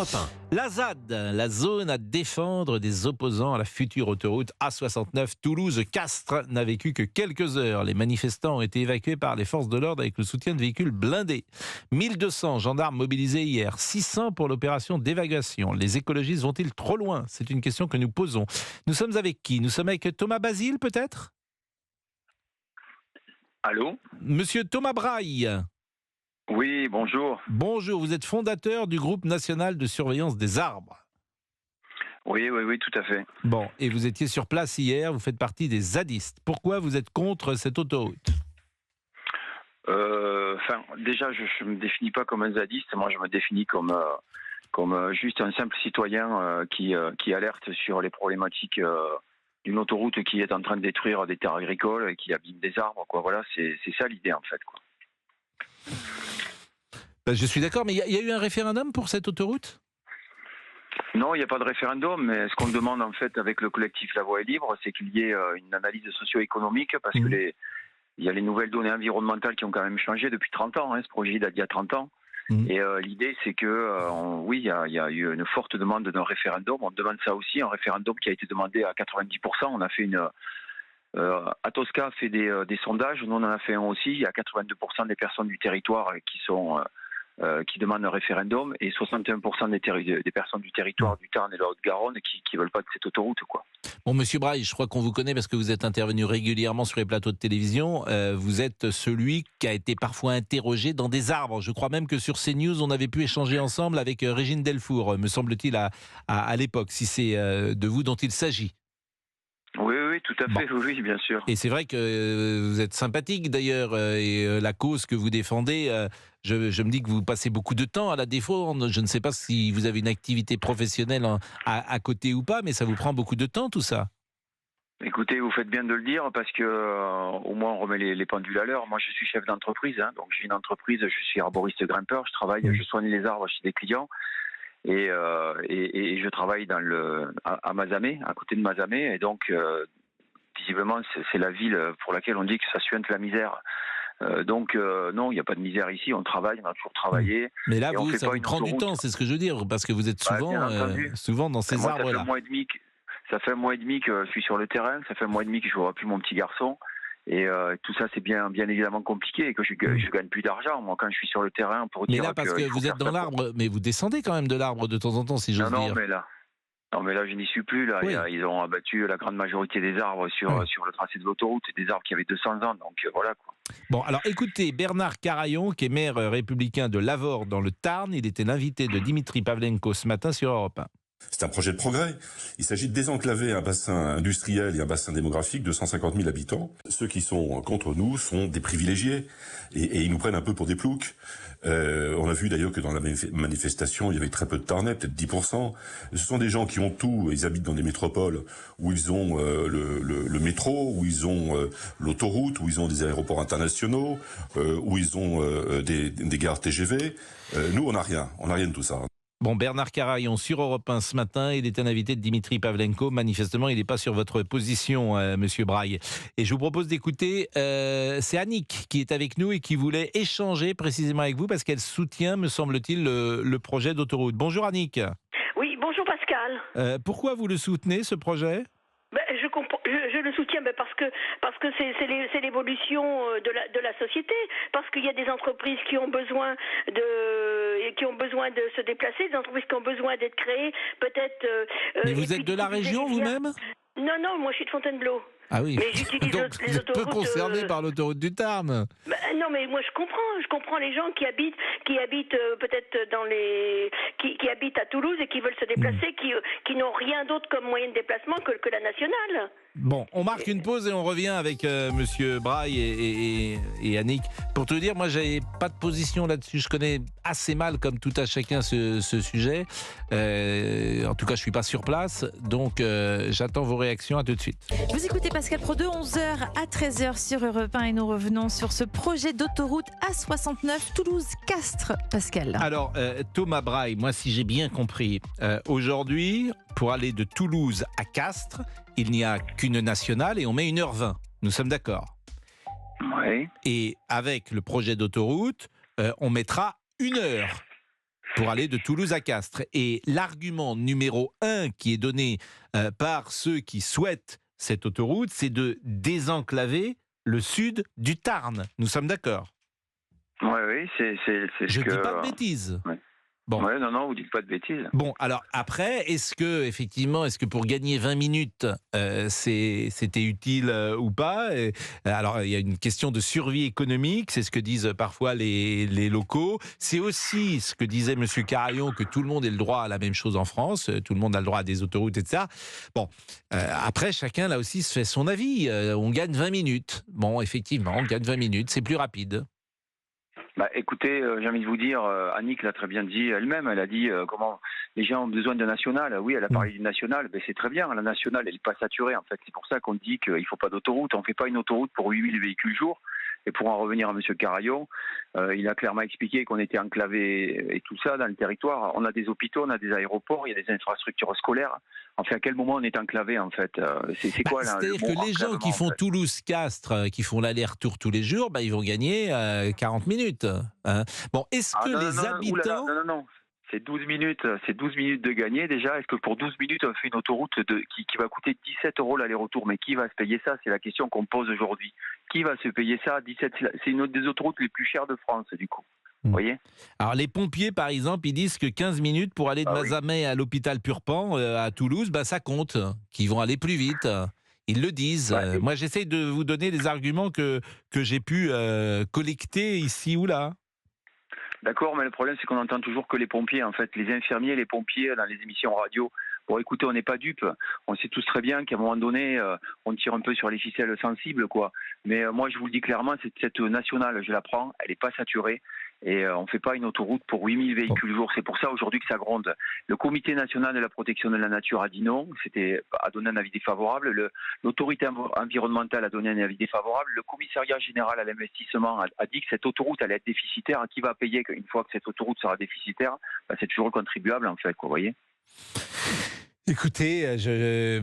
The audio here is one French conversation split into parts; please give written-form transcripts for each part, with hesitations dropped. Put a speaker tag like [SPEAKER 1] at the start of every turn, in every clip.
[SPEAKER 1] Enfin,
[SPEAKER 2] La ZAD, la zone à défendre des opposants à la future autoroute A69 Toulouse-Castres, n'a vécu que quelques heures. Les manifestants ont été évacués par les forces de l'ordre avec le soutien de véhicules blindés. 1200 gendarmes mobilisés hier, 600 pour l'opération d'évacuation. Les écologistes vont-ils trop loin? C'est une question que nous posons. Nous sommes avec qui? Nous sommes avec Thomas Basile, peut-être?
[SPEAKER 3] Allô?
[SPEAKER 2] Monsieur Thomas Braille.
[SPEAKER 3] Oui, bonjour.
[SPEAKER 2] Bonjour, vous êtes fondateur du groupe national de surveillance des arbres.
[SPEAKER 3] Oui, tout à fait.
[SPEAKER 2] Bon, et vous étiez sur place hier, vous faites partie des zadistes. Pourquoi vous êtes contre cette autoroute?
[SPEAKER 3] Déjà, je me définis pas comme un zadiste. Moi, je me définis comme juste un simple citoyen qui alerte sur les problématiques d'une autoroute qui est en train de détruire des terres agricoles et qui abîme des arbres. Quoi. Voilà, c'est ça l'idée en fait. Quoi.
[SPEAKER 2] Je suis d'accord, mais il y a eu un référendum pour cette autoroute?
[SPEAKER 3] Non, il n'y a pas de référendum, mais ce qu'on demande en fait avec le collectif La Voix est libre, c'est qu'il y ait une analyse socio-économique parce que il y a les nouvelles données environnementales qui ont quand même changé depuis 30 ans. Ce projet date d'il y a 30 ans. Et l'idée, c'est que, oui, il y a eu une forte demande d'un référendum. On demande ça aussi, un référendum qui a été demandé à 90%. On a fait Atosca a fait des sondages. Nous, on en a fait un aussi. Il y a 82% des personnes du territoire qui demandent un référendum et 61% des personnes du territoire du Tarn et de la Haute-Garonne qui veulent pas de cette autoroute, quoi.
[SPEAKER 2] Bon, Monsieur Braille, je crois qu'on vous connaît parce que vous êtes intervenu régulièrement sur les plateaux de télévision. Vous êtes celui qui a été parfois interrogé dans des arbres. Je crois même que sur CNews, on avait pu échanger ensemble avec Régine Delfour, me semble-t-il, à l'époque, si c'est de vous dont il s'agit.
[SPEAKER 3] Oui, tout à fait, bon. Oui, bien sûr.
[SPEAKER 2] Et c'est vrai que vous êtes sympathique d'ailleurs, et la cause que vous défendez, je me dis que vous passez beaucoup de temps à la défendre. Je ne sais pas si vous avez une activité professionnelle à côté ou pas, mais ça vous prend beaucoup de temps tout ça.
[SPEAKER 3] Écoutez, vous faites bien de le dire parce que au moins on remet les pendules à l'heure. Moi, je suis chef d'entreprise, donc j'ai une entreprise, je suis arboriste grimpeur, je travaille, je soigne les arbres chez des clients. Et je travaille à Mazamet, à côté de Mazamet, et donc visiblement c'est la ville pour laquelle on dit que ça suinte la misère. Non, il n'y a pas de misère ici, on travaille, on a toujours travaillé.
[SPEAKER 2] Mais là, ça vous prend du temps, c'est ce que je veux dire, parce que vous êtes souvent dans ces arbres-là.
[SPEAKER 3] Ça fait un mois et demi que je suis sur le terrain, ça fait un mois et demi que je ne vois plus mon petit garçon. Et tout ça, c'est bien évidemment compliqué et que je gagne plus d'argent. Moi, quand je suis sur le terrain, pour dire.
[SPEAKER 2] Mais là, parce que vous êtes dans l'arbre, mais vous descendez quand même de l'arbre de temps en temps, si j'ose dire.
[SPEAKER 3] Non, mais là, je n'y suis plus. Là, oui. Ils ont abattu la grande majorité des arbres sur le tracé de l'autoroute. C'est des arbres qui avaient 200 ans, donc voilà quoi.
[SPEAKER 2] Bon, alors écoutez, Bernard Carayon, qui est maire républicain de Lavore dans le Tarn, il était l'invité de Dimitri Pavlenko ce matin sur Europe 1.
[SPEAKER 4] C'est un projet de progrès. Il s'agit de désenclaver un bassin industriel et un bassin démographique de 150 000 habitants. Ceux qui sont contre nous sont des privilégiés et ils nous prennent un peu pour des ploucs. On a vu d'ailleurs que dans la manifestation, il y avait très peu de Tarnais, peut-être 10%. Ce sont des gens qui ont tout. Ils habitent dans des métropoles où ils ont le métro, où ils ont l'autoroute, où ils ont des aéroports internationaux, où ils ont des gares TGV. Nous, on n'a rien de tout ça.
[SPEAKER 2] Bon, Bernard Carayon sur Europe 1 ce matin, il est un invité de Dimitri Pavlenko. Manifestement, il n'est pas sur votre position, Monsieur Braille. Et je vous propose d'écouter, c'est Annick qui est avec nous et qui voulait échanger précisément avec vous parce qu'elle soutient, me semble-t-il, le projet d'autoroute. Bonjour Annick.
[SPEAKER 5] Oui, bonjour Pascal.
[SPEAKER 2] Pourquoi vous le soutenez, ce projet ?
[SPEAKER 5] Je le soutiens parce que c'est l'évolution de la société, parce qu'il y a des entreprises qui ont besoin de se déplacer, des entreprises qui ont besoin d'être créées, peut-être.
[SPEAKER 2] Mais vous êtes de la région vous-même ?
[SPEAKER 5] Non, moi je suis de Fontainebleau.
[SPEAKER 2] Ah oui.
[SPEAKER 5] Mais j'utilise
[SPEAKER 2] donc
[SPEAKER 5] les autoroutes.
[SPEAKER 2] Peu concerné par l'autoroute du Tarn.
[SPEAKER 5] Non, mais moi je comprends les gens qui habitent peut-être qui habitent à Toulouse et qui veulent se déplacer, qui n'ont rien d'autre comme moyen de déplacement que la nationale.
[SPEAKER 2] Bon, on marque une pause et on revient avec Monsieur Braille et Annick. Pour te dire, moi j'avais pas de position là-dessus. Je connais assez mal, comme tout à chacun, ce sujet. En tout cas, je suis pas sur place, donc j'attends vos réactions. À tout de suite.
[SPEAKER 6] Vous écoutez Pascal Pro de 11h à 13h sur Europe 1 et nous revenons sur ce projet d'autoroute A69 Toulouse-Castres. Pascal.
[SPEAKER 2] Alors, Thomas Braille, moi si j'ai bien compris, aujourd'hui, pour aller de Toulouse à Castres, il n'y a qu'une nationale et on met 1h20. Nous sommes d'accord ?
[SPEAKER 3] Oui.
[SPEAKER 2] Et avec le projet d'autoroute, on mettra 1 heure. pour aller de Toulouse à Castres. Et l'argument numéro 1 qui est donné par ceux qui souhaitent cette autoroute, c'est de désenclaver le sud du Tarn. Nous sommes d'accord?
[SPEAKER 3] Oui, c'est
[SPEAKER 2] Je
[SPEAKER 3] ce
[SPEAKER 2] ne
[SPEAKER 3] que...
[SPEAKER 2] dis pas de bêtises.
[SPEAKER 3] Ouais.
[SPEAKER 2] Bon.
[SPEAKER 3] Ouais, non, vous dites pas de bêtises.
[SPEAKER 2] Bon, alors après, est-ce que pour gagner 20 minutes, c'était utile ou pas? Alors, il y a une question de survie économique, c'est ce que disent parfois les locaux. C'est aussi ce que disait M. Carayon, que tout le monde ait le droit à la même chose en France, tout le monde a le droit à des autoroutes, etc. Bon, après, chacun, là aussi, se fait son avis. On gagne 20 minutes. Bon, effectivement, on gagne 20 minutes, c'est plus rapide.
[SPEAKER 3] Bah, écoutez, j'ai envie de vous dire, Annick l'a très bien dit elle-même. Elle a dit comment les gens ont besoin de national. Oui, elle a parlé du national. Ben, c'est très bien. La nationale, elle n'est pas saturée en fait. C'est pour ça qu'on dit qu'il ne faut pas d'autoroute. On ne fait pas une autoroute pour 8000 véhicules jour. Et pour en revenir à M. Carayon, il a clairement expliqué qu'on était enclavé et tout ça dans le territoire. On a des hôpitaux, on a des aéroports, il y a des infrastructures scolaires. Enfin, à quel moment on est enclavé en fait? C'est quoi là?
[SPEAKER 2] C'est-à-dire que les gens qui font Toulouse-Castres, qui font l'aller-retour tous les jours, ils vont gagner 40 minutes. Hein. Bon, est-ce que les habitants...
[SPEAKER 3] Non. C'est 12 minutes de gagner déjà. Est-ce que pour 12 minutes, on fait une autoroute qui va coûter 17 € l'aller-retour? Mais qui va se payer ça? C'est la question qu'on pose aujourd'hui. Qui va se payer ça? 17, c'est une des autoroutes les plus chères de France, du coup. Vous voyez?
[SPEAKER 2] Alors les pompiers, par exemple, ils disent que 15 minutes pour aller de Mazamet à l'hôpital Purpan, à Toulouse, ça compte, qu'ils vont aller plus vite. Ils le disent. Moi, j'essaie de vous donner les arguments que j'ai pu collecter ici ou là.
[SPEAKER 3] D'accord, mais le problème, c'est qu'on entend toujours que les pompiers, en fait, les infirmiers, les pompiers dans les émissions radio. Bon, écoutez, on n'est pas dupes. On sait tous très bien qu'à un moment donné, on tire un peu sur les ficelles sensibles, quoi. Mais moi, je vous le dis clairement, cette nationale, je la prends, elle n'est pas saturée. Et on ne fait pas une autoroute pour 8000 véhicules jour. C'est pour ça aujourd'hui que ça gronde. Le Comité national de la protection de la nature a dit non, a donné un avis défavorable. L'autorité environnementale a donné un avis défavorable. Le commissariat général à l'investissement a dit que cette autoroute allait être déficitaire. Qui va payer une fois que cette autoroute sera déficitaire? C'est toujours le contribuable, en fait, vous voyez.
[SPEAKER 2] Écoutez,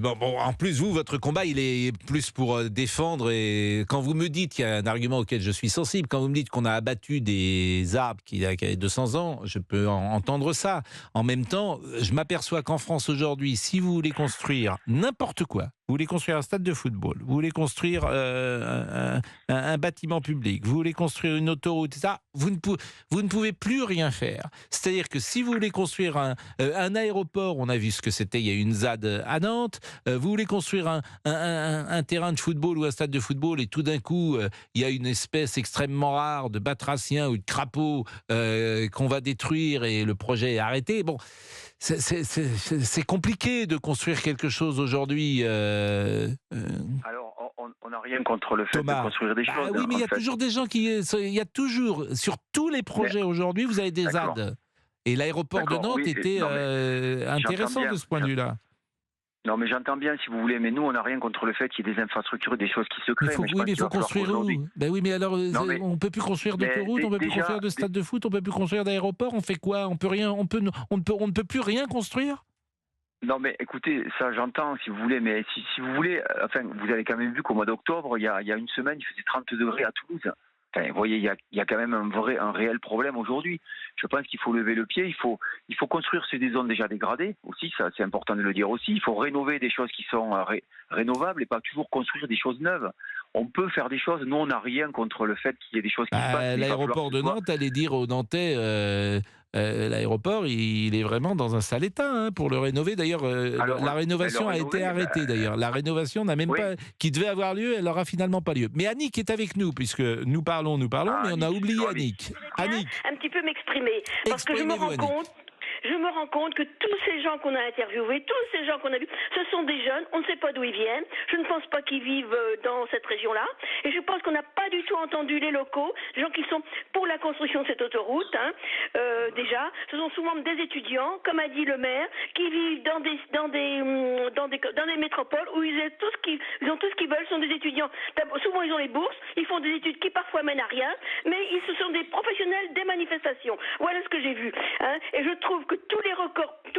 [SPEAKER 2] en plus, votre combat, il est plus pour défendre. Et quand vous me dites, qu'il y a un argument auquel je suis sensible, quand vous me dites qu'on a abattu des arbres qui avaient 200 ans, je peux entendre ça. En même temps, je m'aperçois qu'en France aujourd'hui, si vous voulez construire n'importe quoi, vous voulez construire un stade de football, vous voulez construire un bâtiment public, vous voulez construire une autoroute, ça, vous ne pouvez plus rien faire. C'est-à-dire que si vous voulez construire un aéroport, on a vu ce que c'était, il y a une ZAD à Nantes, vous voulez construire un terrain de football ou un stade de football et tout d'un coup, il y a une espèce extrêmement rare de batracien ou de crapaud qu'on va détruire et le projet est arrêté. Bon, c'est compliqué de construire quelque chose aujourd'hui.
[SPEAKER 3] Alors, on n'a rien contre le fait de construire des choses.
[SPEAKER 2] Oui, mais il y a toujours des gens il y a toujours, sur tous les projets aujourd'hui, vous avez des ZAD. Et l'aéroport de Nantes était intéressant de ce point de vue-là.
[SPEAKER 3] Non, mais j'entends bien, si vous voulez, mais nous, on n'a rien contre le fait qu'il y ait des infrastructures et des choses qui se créent.
[SPEAKER 2] Mais il faut construire où? Oui, mais alors, on ne peut plus construire d'autoroute, on ne peut plus construire de stade de foot, on ne peut plus construire d'aéroport, on fait quoi? On ne peut plus rien construire?
[SPEAKER 3] Non, mais écoutez, ça j'entends, si vous voulez, mais si vous voulez, enfin, vous avez quand même vu qu'au mois d'octobre, il y a une semaine, il faisait 30 degrés à Toulouse. Enfin, vous voyez, il y a quand même un réel problème aujourd'hui. Je pense qu'il faut lever le pied, il faut construire sur des zones déjà dégradées aussi, ça c'est important de le dire aussi. Il faut rénover des choses qui sont rénovables et pas toujours construire des choses neuves. On peut faire des choses, nous on n'a rien contre le fait qu'il y ait des choses qui se passent.
[SPEAKER 2] L'aéroport de Nantes allait dire aux Nantais, l'aéroport il est vraiment dans un sale état pour le rénover. D'ailleurs, la rénovation a été arrêtée d'ailleurs. La rénovation n'a même pas, qui devait avoir lieu, elle n'aura finalement pas lieu. Mais Annick est avec nous, puisque nous parlons, mais on a oublié Annick.
[SPEAKER 5] Annick, un petit peu m'exprimer, parce que je me rends compte que tous ces gens qu'on a interviewés, tous ces gens qu'on a vus, ce sont des jeunes, on ne sait pas d'où ils viennent, je ne pense pas qu'ils vivent dans cette région-là, et je pense qu'on n'a pas du tout entendu les locaux, les gens qui sont pour la construction de cette autoroute, déjà, ce sont souvent des étudiants, comme a dit le maire, qui vivent dans des métropoles où ils ont tout ce qu'ils veulent, sont des étudiants. Souvent ils ont les bourses, ils font des études qui parfois mènent à rien, mais ce sont des professionnels des manifestations. Voilà ce que j'ai vu. Et je trouve que tous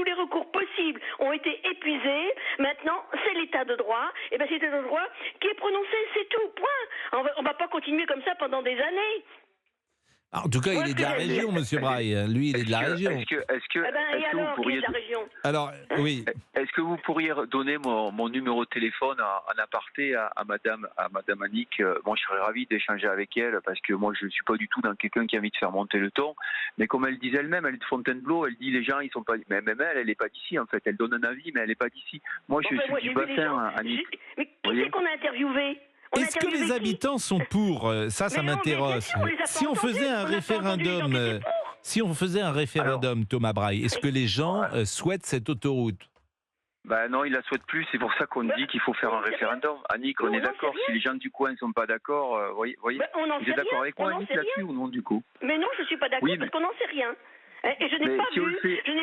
[SPEAKER 5] les recours possibles ont été épuisés. Maintenant, c'est l'état de droit. Et c'est l'état de droit qui est prononcé, c'est tout. Point. On va pas continuer comme ça pendant des années.
[SPEAKER 2] En tout cas, il est de la région, monsieur Braille. Lui, il est de la région.
[SPEAKER 3] Est-ce que vous pourriez...
[SPEAKER 2] Alors, oui.
[SPEAKER 3] Est-ce que vous pourriez donner mon numéro de téléphone en aparté à Madame Annick? Moi, je serais ravi d'échanger avec elle parce que moi, je ne suis pas du tout dans quelqu'un qui a envie de faire monter le ton. Mais comme elle disait elle-même, elle est de Fontainebleau, elle dit les gens, ils sont pas... Mais même elle n'est pas d'ici, en fait. Elle donne un avis, mais elle n'est pas d'ici. Moi, je suis du bassin, Annick.
[SPEAKER 5] Mais qui c'est qu'on a interviewé?
[SPEAKER 2] Est-ce que les habitants sont pour? Ça m'intéresse. Si on faisait un référendum, Thomas Braille, est-ce que les gens souhaitent cette autoroute?
[SPEAKER 3] Ben non, ils la souhaitent plus. C'est pour ça qu'on dit qu'il faut faire un référendum. Annick, on est d'accord. Si les gens du coin ne sont pas d'accord, voyez, vous êtes d'accord avec moi, Annick, là-dessus ou non, du coup?
[SPEAKER 5] Mais non, je ne suis pas d'accord parce qu'on n'en sait rien. Et je n'ai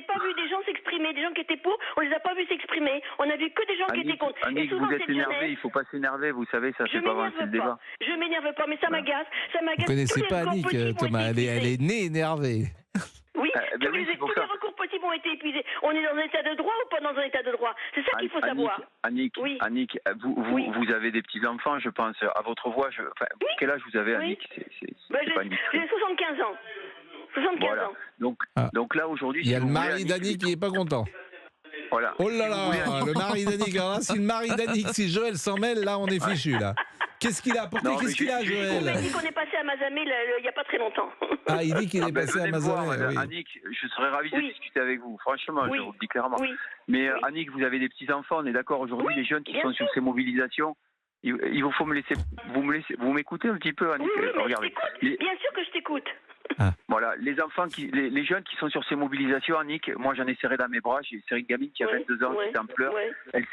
[SPEAKER 5] pas vu des gens s'exprimer, des gens qui étaient pour, on les a pas vus s'exprimer. On a vu que des gens qui étaient contre.
[SPEAKER 3] Annick, vous êtes énervé, il faut pas s'énerver, vous savez, ça fait pas avancer le débat.
[SPEAKER 5] Je m'énerve pas, mais ça m'agace.
[SPEAKER 2] Vous ne connaissez pas Annick, Thomas, elle est née énervée.
[SPEAKER 5] Oui, tous les recours possibles ont été épuisés. On est dans un état de droit ou pas dans un état de droit? C'est ça qu'il faut savoir.
[SPEAKER 3] Annick, vous avez des petits-enfants, je pense, à votre voix. Quel âge vous avez, Annick?
[SPEAKER 5] J'ai 75 ans. 75 ans.
[SPEAKER 3] Donc là, aujourd'hui...
[SPEAKER 2] Il y a le mari d'Annick qui n'est pas content.
[SPEAKER 3] Voilà.
[SPEAKER 2] Oh là là, le mari d'Annick. Alors là, si le mari d'Annick, si Joël s'en mêle, là, on est fichu, là. Qu'est-ce qu'il a apporté? Qu'est-ce qu'il a, Joël?
[SPEAKER 5] Il m'a dit qu'on est passé à Mazamet il n'y a pas très longtemps.
[SPEAKER 2] Ah, il dit qu'il est passé à Mazamet. Oui.
[SPEAKER 3] Annick, je serais ravi de discuter avec vous. Franchement, je vous le dis clairement. Mais Annick, vous avez des petits-enfants, on est d'accord aujourd'hui, les jeunes qui sont sur ces mobilisations. Il faut me laisser... Vous m'écoutez un petit peu, Annick? Regardez.
[SPEAKER 5] Bien sûr que je t'écoute.
[SPEAKER 3] Voilà, les enfants, les jeunes qui sont sur ces mobilisations, Annick, moi j'en ai serré dans mes bras, j'ai serré une gamine qui a 22 ans, qui est en pleurs, elle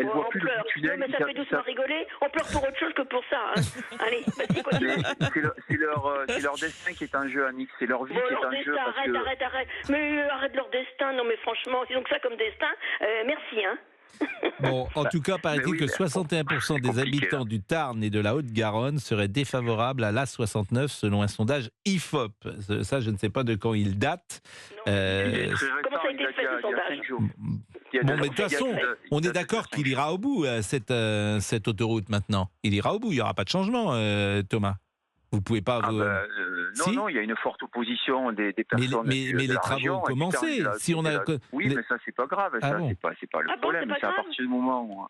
[SPEAKER 3] voit plus le tunnel.
[SPEAKER 5] Non, mais ça fait doucement rigoler, on pleure pour autre chose que pour ça. Allez, vas-y, continue.
[SPEAKER 3] C'est leur destin qui est en jeu, Annick, c'est leur vie qui est en jeu.
[SPEAKER 5] Arrête. Mais arrête leur destin, non mais franchement, ils ont que ça comme destin, merci, hein.
[SPEAKER 2] Bon, en tout cas, paraît-il que 61% des habitants du Tarn et de la Haute-Garonne seraient défavorables à l'A69 selon un sondage IFOP. Ça, je ne sais pas de quand il date.
[SPEAKER 5] Comment ça a été fait ce sondage?
[SPEAKER 2] Bon, mais de toute façon, on est d'accord qu'il ira au bout, cette autoroute maintenant. Il ira au bout, il n'y aura pas de changement, Thomas. Vous ne pouvez pas...
[SPEAKER 3] Non, il y a une forte opposition des personnes.
[SPEAKER 2] Mais les travaux ont commencé.
[SPEAKER 3] Oui, mais ça, c'est pas grave. Ça, c'est pas le problème. C'est à partir du moment où...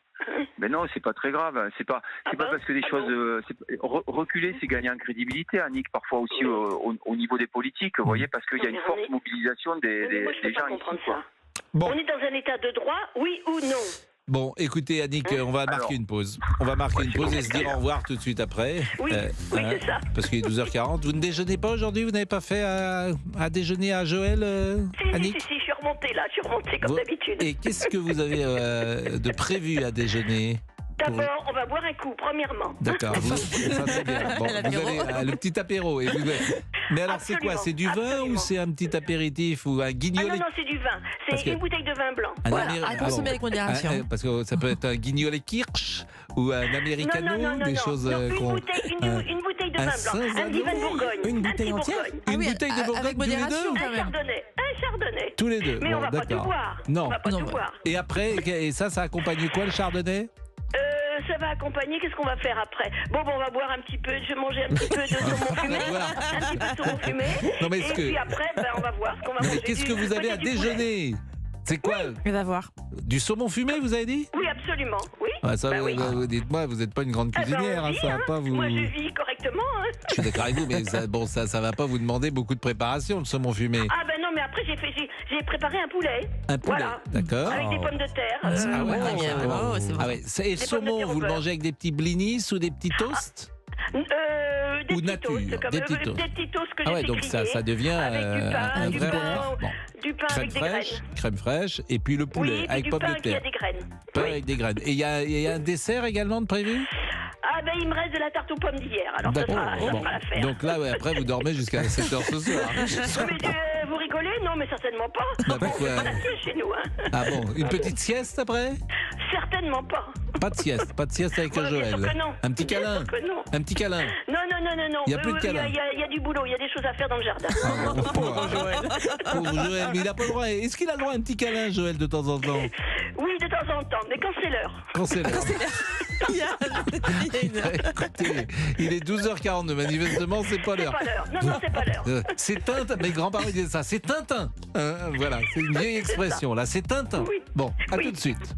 [SPEAKER 3] Mais non, c'est pas très grave. C'est pas parce que des choses... Reculer, c'est gagner en crédibilité, Annick, parfois aussi au niveau des politiques, vous voyez, parce qu'il y a une forte mobilisation des gens ici.
[SPEAKER 5] On est dans un état de droit, oui ou non?
[SPEAKER 2] Bon, écoutez, Annick, on va marquer une pause. On va marquer une pause et se dire au revoir tout de suite après.
[SPEAKER 5] Oui, c'est ça.
[SPEAKER 2] Parce qu'il est 12h40. Vous ne déjeunez pas aujourd'hui? Vous n'avez pas fait à déjeuner à Joël, Annick?
[SPEAKER 5] Si, je suis remontée comme d'habitude.
[SPEAKER 2] Et qu'est-ce que vous avez de prévu à déjeuner?
[SPEAKER 5] D'abord, on va boire un coup, premièrement.
[SPEAKER 2] D'accord, ça c'est bien. Bon, vous allez le petit apéro. Mais alors, c'est quoi? C'est du vin ou c'est un petit apéritif ou un guignolet?
[SPEAKER 5] Non, c'est du vin. C'est une bouteille de vin blanc.
[SPEAKER 6] À consommer avec modération.
[SPEAKER 2] Parce que ça peut être un guignolet kirsch ou un americano, des choses qu'on...
[SPEAKER 5] Une bouteille de vin blanc, un petit vin de Bourgogne.
[SPEAKER 6] Une bouteille entière?
[SPEAKER 2] Une bouteille de Bourgogne
[SPEAKER 6] avec modération, quand même.
[SPEAKER 5] Un chardonnay.
[SPEAKER 2] Tous les deux.
[SPEAKER 5] Mais on va pas tout boire.
[SPEAKER 2] Non.
[SPEAKER 5] On va pas tout boire.
[SPEAKER 2] Et après, ça accompagne quoi, le chardonnay?
[SPEAKER 5] Ça va accompagner, qu'est-ce qu'on va faire après? Bon, on va boire un petit peu, je vais manger un petit peu de saumon fumé, un petit peu de saumon fumé, puis après, on va voir ce qu'on va manger.
[SPEAKER 2] Mais qu'est-ce que vous avez à déjeuner? C'est quoi?
[SPEAKER 6] On va voir.
[SPEAKER 2] Du saumon fumé, vous avez dit?
[SPEAKER 5] Oui, absolument, oui.
[SPEAKER 2] Dites-moi, vous n'êtes pas une grande cuisinière, ça va pas vous...
[SPEAKER 5] Moi, je vis correctement.
[SPEAKER 2] Je suis d'accord avec vous, mais ça va pas vous demander beaucoup de préparation, le saumon fumé.
[SPEAKER 5] Ah ben non, mais après, j'ai préparé un poulet.
[SPEAKER 2] Un poulet,
[SPEAKER 5] voilà.
[SPEAKER 2] D'accord.
[SPEAKER 5] Avec des pommes de terre.
[SPEAKER 6] C'est vrai.
[SPEAKER 2] Et le saumon, vous le mangez avec des petits blinis ou des petits toasts?
[SPEAKER 5] Des
[SPEAKER 2] ou
[SPEAKER 5] petits
[SPEAKER 2] nature,
[SPEAKER 5] toasts,
[SPEAKER 2] des petits toasts.
[SPEAKER 5] Des petits toasts que j'ai fait
[SPEAKER 2] donc
[SPEAKER 5] griller,
[SPEAKER 2] ça devient un vrai repas.
[SPEAKER 5] Du pain avec des graines.
[SPEAKER 2] Crème fraîche, et puis le poulet avec pommes de terre. Pain avec des graines. Et il y a un dessert également de prévu?
[SPEAKER 5] Ah ben il me reste de la tarte aux pommes d'hier, alors ça sera l'affaire.
[SPEAKER 2] Donc là, après vous dormez jusqu'à 7h ce soir.
[SPEAKER 5] Mais vous rigolez? Non, mais certainement pas.
[SPEAKER 2] Pourquoi?
[SPEAKER 5] C'est pas la sieste chez nous.
[SPEAKER 2] Ah bon, une petite sieste après?
[SPEAKER 5] Certainement pas.
[SPEAKER 2] Pas de sieste avec Joël. Un petit câlin. Un petit câlin.
[SPEAKER 5] Non.
[SPEAKER 2] Il n'y a plus de câlin.
[SPEAKER 5] Il y a du boulot, il y a des choses à faire dans le jardin.
[SPEAKER 2] Pauvre Joël. Pauvre Joël, mais il n'a pas le droit. Est-ce qu'il a le droit à un petit câlin, Joël, de temps en temps?
[SPEAKER 5] Oui, de temps en temps, mais quand c'est l'heure.
[SPEAKER 2] Quand c'est l'heure.
[SPEAKER 6] Il y a une heure.
[SPEAKER 2] Écoutez, il est 12h42, manifestement, c'est pas l'heure.
[SPEAKER 5] C'est pas l'heure. Non, c'est pas l'heure.
[SPEAKER 2] C'est Tintin, mes grands-parents disaient ça, c'est Tintin. Voilà, c'est une vieille expression, là, c'est Tintin.
[SPEAKER 5] Oui.
[SPEAKER 2] Bon, à
[SPEAKER 5] Oui.
[SPEAKER 2] tout de suite.